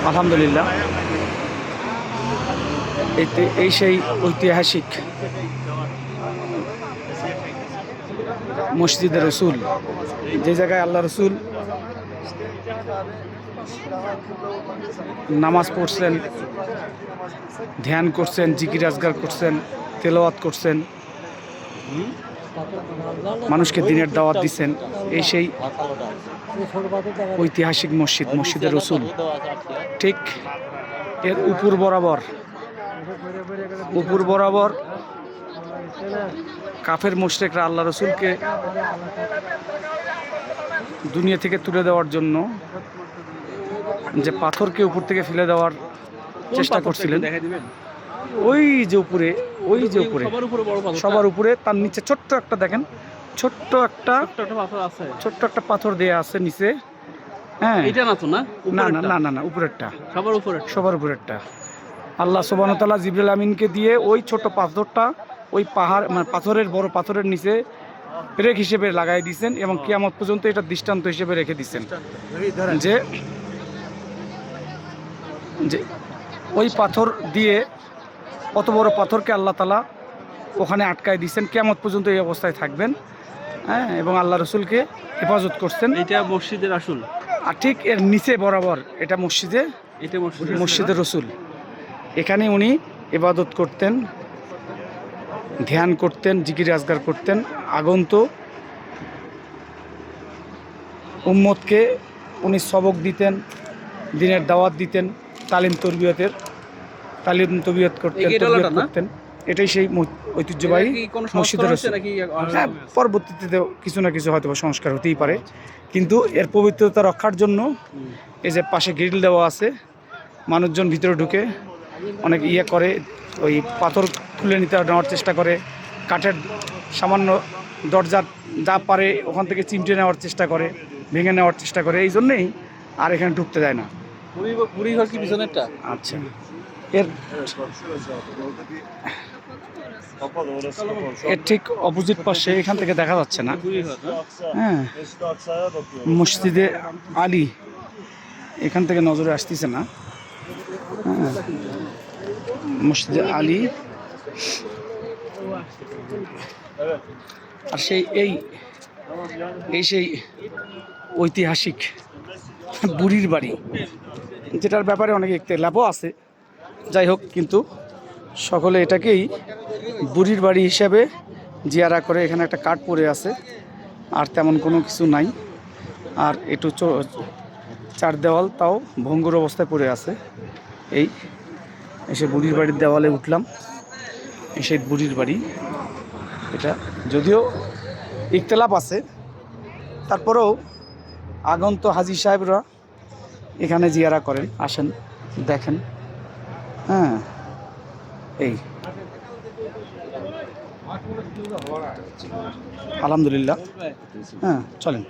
আলহামদুলিল্লাহ, এই সেই ঐতিহাসিক মসজিদে রসুল, যে জায়গায় আল্লাহ রসুল নামাজ পড়ছেন, ধ্যান করছেন, জিকির আজগার করছেন, তেলাওয়াত করছেন, মানুষকে দিনের দাওয়াত দিচ্ছেন। এই সেই ঐতিহাসিক মসজিদ, মসজিদে রসুল। ঠিক এর উপর বরাবর কাফের মুশরিকরা আল্লাহ রসুলকে দুনিয়া থেকে তুলে দেওয়ার জন্য যে পাথরকে উপর থেকে ফেলে দেওয়ার চেষ্টা করছিলেন, ওই যে উপরে সবার উপরে তার নিচে ছোট্ট একটা, দেখেন ছোট্ট একটা পাথর দেয়া আছে নিচে। হ্যাঁ, এটা না উপরেরটা, সবার উপরেরটা। আল্লাহ সুবহানাহু ওয়া তাআলা জিবরিল আমিনকে দিয়ে ওই ছোট পাথরটা ওই পাহাড়, মানে পাথরের, বড় পাথরের নিচে পেরেক হিসেবে লাগাই দিয়েছেন এবং কিয়ামত পর্যন্ত এটা দৃষ্টান্ত হিসেবে রেখে দিয়েছেন যে ওই পাথর দিয়ে, অত বড় পাথরকে আল্লাহ তাআলা ওখানে আটকায় দিয়েছেন, কিয়ামত পর্যন্ত এই অবস্থায় থাকবেন। হ্যাঁ, এবং আল্লাহ রসুলকে হেফাজত করছেন। এটা মসজিদের আসল, আর ঠিক এর নিচে বরাবর এটা মসজিদে রসুল। এখানে উনি ইবাদত করতেন, ধ্যান করতেন, জিকির আজগার করতেন। আগন্তুক উম্মতকে উনি সবক দিতেন, দিনের দাওয়াত দিতেন, তালিম তরবিয়ত করতেন। এটাই সেই ঐতিহ্যবাহী মসজিদের রসুল। হ্যাঁ, পরবর্তীতে কিছু না কিছু হয়তো সংস্কার হতেই পারে, কিন্তু এর পবিত্রতা রক্ষার জন্য এই যে পাশে গ্রিল দেওয়া আছে, মানুষজন ভিতরে ঢুকে অনেক করে, ওই পাথর তুলে নেওয়ার চেষ্টা করে, কাঠের সামান্য দরজা যা পারে ওখান থেকে চিমটে নেওয়ার চেষ্টা করে, ভেঙে নেওয়ার চেষ্টা করে। এই জন্যেই আর এখানে ঢুকতে দেয় না। আচ্ছা, এর ঠিক অপোজিট পাশে, এখান থেকে দেখা যাচ্ছে না। হ্যাঁ, মসজিদে আলী, এখান থেকে নজরে আসতেছে না। হ্যাঁ, মসজিদে আলী। আর সেই ঐতিহাসিক বুড়ির বাড়ি, যেটার ব্যাপারে অনেক ইখতিলাফও আছে। যাই হোক, কিন্তু সকলে এটাকেই বুড়ির বাড়ি হিসাবে জিয়ারা করে। এখানে একটা কাঠ পড়ে আছে, আর তেমন কোনো কিছু নাই। আর একটু চার দেওয়াল তাও ভঙ্গুর অবস্থায় পড়ে আছে। এসে বুড়ির বাড়ির দেওয়ালে উঠলাম। সেই বুড়ির বাড়ি, এটা যদিও ইখতিলাফ আছে, তারপরেও আগন্ত হাজী সাহেবরা এখানে জিয়ারা করেন, আসেন, দেখেন। হ্যাঁ, আলহামদুলিল্লাহ। হ্যাঁ, চলেন।